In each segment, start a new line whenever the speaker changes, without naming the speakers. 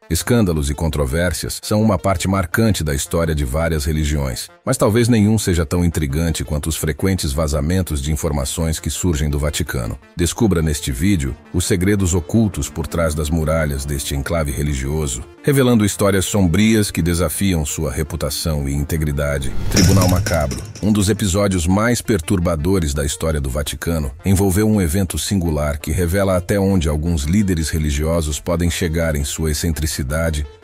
Escândalos e controvérsias são uma parte marcante da história de várias religiões, mas talvez nenhum seja tão intrigante quanto os frequentes vazamentos de informações que surgem do Vaticano. Descubra neste vídeo os segredos ocultos por trás das muralhas deste enclave religioso, revelando histórias sombrias que desafiam sua reputação e integridade. Tribunal Macabro, um dos episódios mais perturbadores da história do Vaticano, envolveu um evento singular que revela até onde alguns líderes religiosos podem chegar em sua excentricidade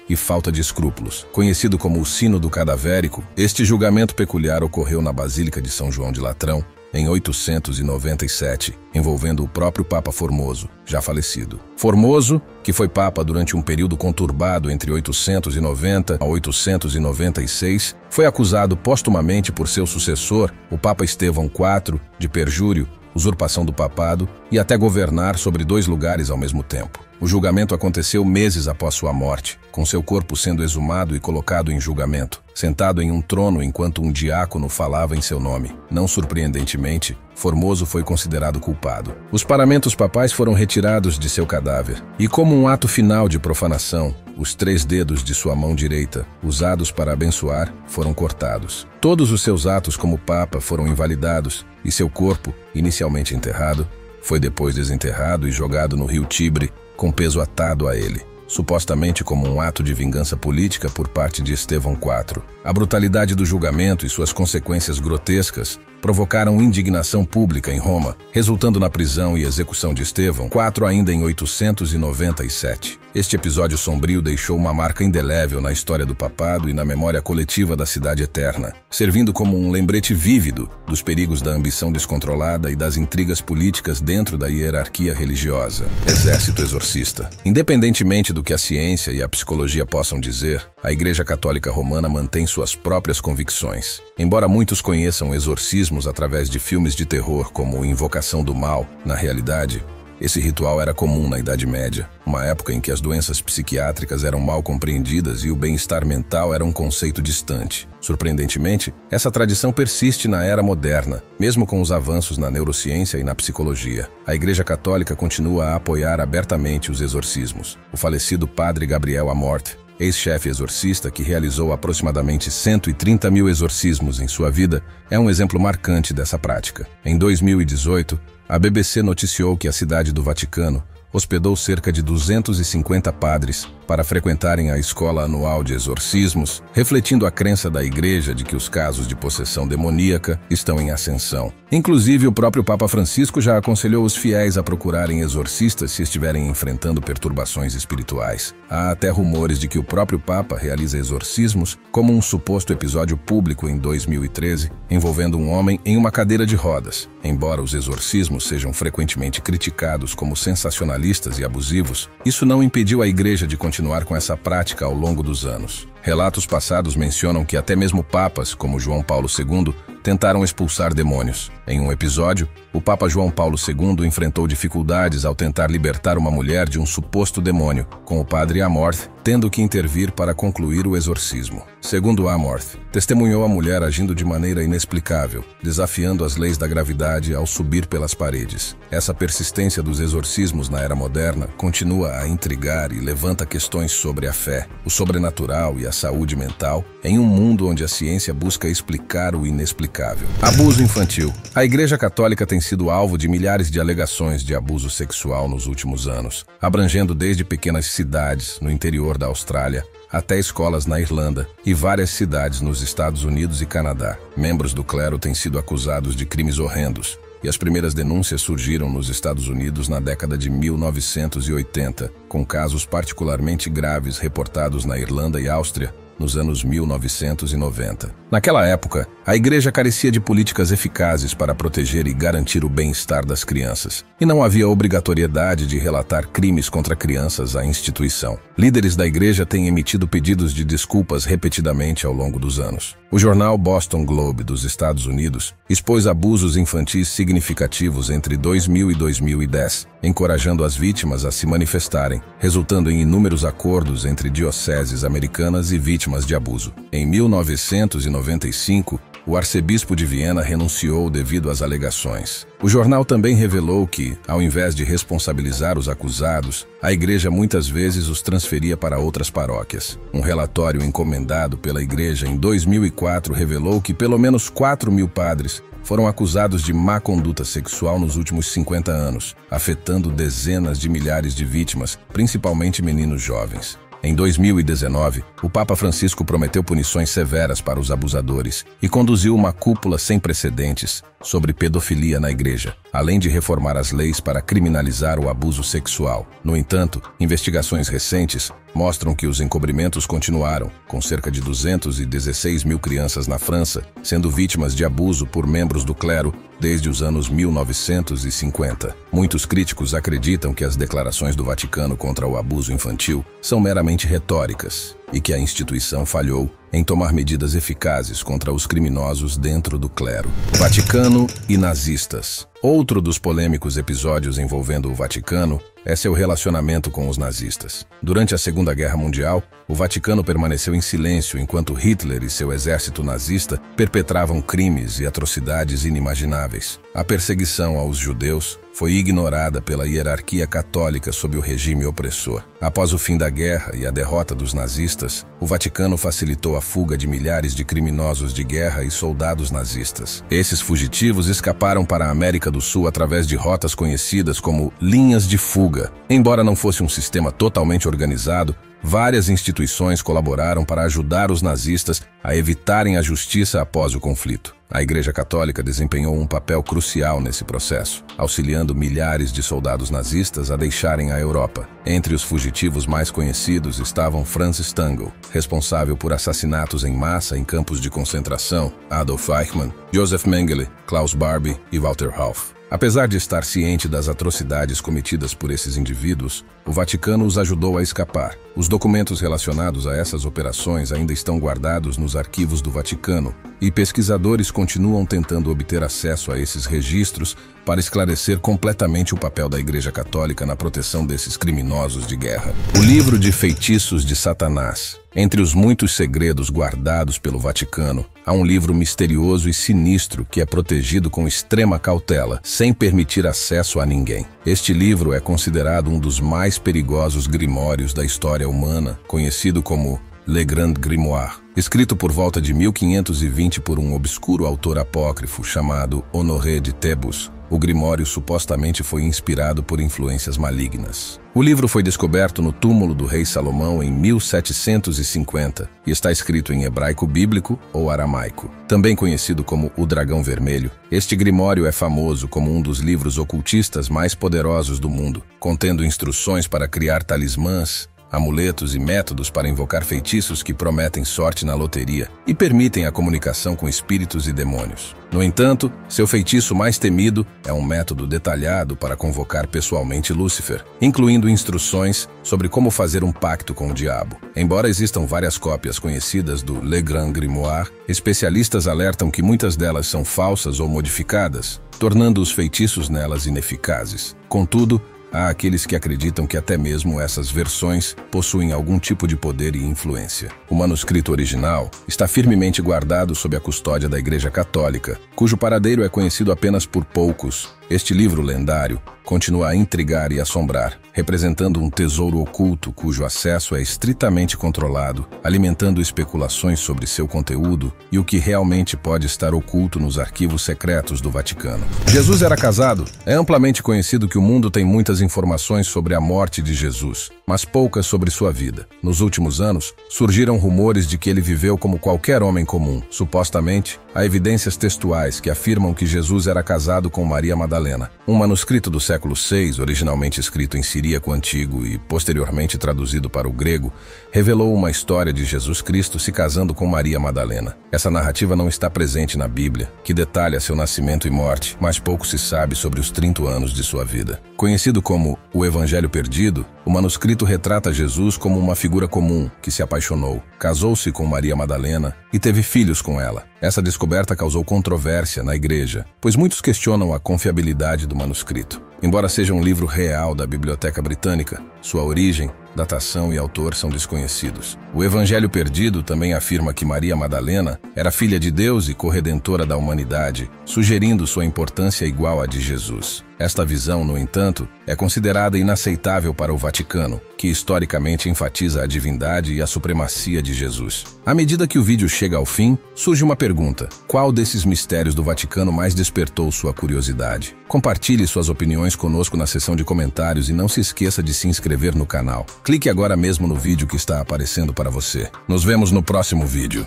e falta de escrúpulos. Conhecido como o Sínodo Cadavérico, este julgamento peculiar ocorreu na Basílica de São João de Latrão, em 897, envolvendo o próprio Papa Formoso, já falecido. Formoso, que foi Papa durante um período conturbado entre 890 a 896, foi acusado postumamente por seu sucessor, o Papa Estevão IV, de perjúrio, usurpação do papado e até governar sobre 2 lugares ao mesmo tempo. O julgamento aconteceu meses após sua morte, com seu corpo sendo exumado e colocado em julgamento, sentado em um trono enquanto um diácono falava em seu nome. Não surpreendentemente, Formoso foi considerado culpado. Os paramentos papais foram retirados de seu cadáver, e como um ato final de profanação, os 3 dedos de sua mão direita, usados para abençoar, foram cortados. Todos os seus atos como papa foram invalidados, e seu corpo, inicialmente enterrado, foi depois desenterrado e jogado no rio Tibre, com peso atado a ele, supostamente como um ato de vingança política por parte de Estevão IV. A brutalidade do julgamento e suas consequências grotescas provocaram indignação pública em Roma, resultando na prisão e execução de Estevão IV ainda em 897. Este episódio sombrio deixou uma marca indelével na história do papado e na memória coletiva da Cidade Eterna, servindo como um lembrete vívido dos perigos da ambição descontrolada e das intrigas políticas dentro da hierarquia religiosa. Exército exorcista. Independentemente do que a ciência e a psicologia possam dizer, a Igreja Católica Romana mantém suas próprias convicções. Embora muitos conheçam exorcismos através de filmes de terror como Invocação do Mal, na realidade, esse ritual era comum na Idade Média, uma época em que as doenças psiquiátricas eram mal compreendidas e o bem-estar mental era um conceito distante. Surpreendentemente, essa tradição persiste na era moderna, mesmo com os avanços na neurociência e na psicologia. A Igreja Católica continua a apoiar abertamente os exorcismos. O falecido padre Gabriel Amorth, ex-chefe exorcista que realizou aproximadamente 130 mil exorcismos em sua vida, é um exemplo marcante dessa prática. Em 2018, a BBC noticiou que a Cidade do Vaticano hospedou cerca de 250 padres para frequentarem a escola anual de exorcismos, refletindo a crença da Igreja de que os casos de possessão demoníaca estão em ascensão. Inclusive, o próprio Papa Francisco já aconselhou os fiéis a procurarem exorcistas se estiverem enfrentando perturbações espirituais. Há até rumores de que o próprio Papa realiza exorcismos, como um suposto episódio público em 2013, envolvendo um homem em uma cadeira de rodas. Embora os exorcismos sejam frequentemente criticados como sensacionalistas e abusivos, isso não impediu a Igreja de continuar com essa prática ao longo dos anos. Relatos passados mencionam que até mesmo papas, como João Paulo II, tentaram expulsar demônios. Em um episódio, o Papa João Paulo II enfrentou dificuldades ao tentar libertar uma mulher de um suposto demônio, com o padre Amorth tendo que intervir para concluir o exorcismo. Segundo Amorth, testemunhou a mulher agindo de maneira inexplicável, desafiando as leis da gravidade ao subir pelas paredes. Essa persistência dos exorcismos na era moderna continua a intrigar e levanta questões sobre a fé, o sobrenatural e a saúde mental, em um mundo onde a ciência busca explicar o inexplicável. Abuso infantil. A Igreja Católica tem sido alvo de milhares de alegações de abuso sexual nos últimos anos, abrangendo desde pequenas cidades no interior da Austrália até escolas na Irlanda e várias cidades nos Estados Unidos e Canadá. Membros do clero têm sido acusados de crimes horrendos, e as primeiras denúncias surgiram nos Estados Unidos na década de 1980, com casos particularmente graves reportados na Irlanda e Áustria nos anos 1990. Naquela época, a Igreja carecia de políticas eficazes para proteger e garantir o bem-estar das crianças, e não havia obrigatoriedade de relatar crimes contra crianças à instituição. Líderes da Igreja têm emitido pedidos de desculpas repetidamente ao longo dos anos. O jornal Boston Globe dos Estados Unidos expôs abusos infantis significativos entre 2000 e 2010, encorajando as vítimas a se manifestarem, resultando em inúmeros acordos entre dioceses americanas e vítimas de abuso. Em 1995, o arcebispo de Viena renunciou devido às alegações. O jornal também revelou que, ao invés de responsabilizar os acusados, a igreja muitas vezes os transferia para outras paróquias. Um relatório encomendado pela igreja em 2004 revelou que pelo menos 4.000 padres foram acusados de má conduta sexual nos últimos 50 anos, afetando dezenas de milhares de vítimas, principalmente meninos jovens. Em 2019, o Papa Francisco prometeu punições severas para os abusadores e conduziu uma cúpula sem precedentes sobre pedofilia na igreja, além de reformar as leis para criminalizar o abuso sexual. No entanto, investigações recentes mostram que os encobrimentos continuaram, com cerca de 216.000 crianças na França sendo vítimas de abuso por membros do clero desde os anos 1950. Muitos críticos acreditam que as declarações do Vaticano contra o abuso infantil são meramente retóricas e que a instituição falhou em tomar medidas eficazes contra os criminosos dentro do clero. Vaticano e nazistas. Outro dos polêmicos episódios envolvendo o Vaticano é seu relacionamento com os nazistas. Durante a Segunda Guerra Mundial, o Vaticano permaneceu em silêncio enquanto Hitler e seu exército nazista perpetravam crimes e atrocidades inimagináveis. A perseguição aos judeus foi ignorada pela hierarquia católica sob o regime opressor. Após o fim da guerra e a derrota dos nazistas, o Vaticano facilitou a fuga de milhares de criminosos de guerra e soldados nazistas. Esses fugitivos escaparam para a América do Sul através de rotas conhecidas como linhas de fuga. Embora não fosse um sistema totalmente organizado, várias instituições colaboraram para ajudar os nazistas a evitarem a justiça após o conflito. A Igreja Católica desempenhou um papel crucial nesse processo, auxiliando milhares de soldados nazistas a deixarem a Europa. Entre os fugitivos mais conhecidos estavam Franz Stangl, responsável por assassinatos em massa em campos de concentração, Adolf Eichmann, Josef Mengele, Klaus Barbie e Walter Hauff. Apesar de estar ciente das atrocidades cometidas por esses indivíduos, o Vaticano os ajudou a escapar. Os documentos relacionados a essas operações ainda estão guardados nos arquivos do Vaticano, e pesquisadores continuam tentando obter acesso a esses registros para esclarecer completamente o papel da Igreja Católica na proteção desses criminosos de guerra. O livro de feitiços de Satanás. Entre os muitos segredos guardados pelo Vaticano, há um livro misterioso e sinistro que é protegido com extrema cautela, sem permitir acesso a ninguém. Este livro é considerado um dos mais perigosos grimórios da história humana, conhecido como Le Grand Grimoire. Escrito por volta de 1520 por um obscuro autor apócrifo chamado Honoré de Thébus, o Grimório supostamente foi inspirado por influências malignas. O livro foi descoberto no túmulo do rei Salomão em 1750 e está escrito em hebraico bíblico ou aramaico. Também conhecido como o Dragão Vermelho, este Grimório é famoso como um dos livros ocultistas mais poderosos do mundo, contendo instruções para criar talismãs, amuletos e métodos para invocar feitiços que prometem sorte na loteria e permitem a comunicação com espíritos e demônios. No entanto, seu feitiço mais temido é um método detalhado para convocar pessoalmente Lúcifer, incluindo instruções sobre como fazer um pacto com o diabo. Embora existam várias cópias conhecidas do Le Grand Grimoire, especialistas alertam que muitas delas são falsas ou modificadas, tornando os feitiços nelas ineficazes. Contudo, há aqueles que acreditam que até mesmo essas versões possuem algum tipo de poder e influência. O manuscrito original está firmemente guardado sob a custódia da Igreja Católica, cujo paradeiro é conhecido apenas por poucos. Este livro lendário continua a intrigar e assombrar, representando um tesouro oculto cujo acesso é estritamente controlado, alimentando especulações sobre seu conteúdo e o que realmente pode estar oculto nos arquivos secretos do Vaticano. Jesus era casado? É amplamente conhecido que o mundo tem muitas informações sobre a morte de Jesus, mas poucas sobre sua vida. Nos últimos anos, surgiram rumores de que ele viveu como qualquer homem comum. Supostamente, há evidências textuais que afirmam que Jesus era casado com Maria Madalena. Um manuscrito do século VI, originalmente escrito em siríaco antigo e posteriormente traduzido para o grego, revelou uma história de Jesus Cristo se casando com Maria Madalena. Essa narrativa não está presente na Bíblia, que detalha seu nascimento e morte, mas pouco se sabe sobre os 30 anos de sua vida. Conhecido como o Evangelho Perdido, o manuscrito retrata Jesus como uma figura comum que se apaixonou, casou-se com Maria Madalena e teve filhos com ela. Essa descoberta causou controvérsia na igreja, pois muitos questionam a confiabilidade do manuscrito. Embora seja um livro real da Biblioteca Britânica, sua origem datação e autor são desconhecidos. O Evangelho Perdido também afirma que Maria Madalena era filha de Deus e corredentora da humanidade, sugerindo sua importância igual à de Jesus. Esta visão, no entanto, é considerada inaceitável para o Vaticano, que historicamente enfatiza a divindade e a supremacia de Jesus. À medida que o vídeo chega ao fim, surge uma pergunta: qual desses mistérios do Vaticano mais despertou sua curiosidade? Compartilhe suas opiniões conosco na seção de comentários e não se esqueça de se inscrever no canal. Clique agora mesmo no vídeo que está aparecendo para você. Nos vemos no próximo vídeo.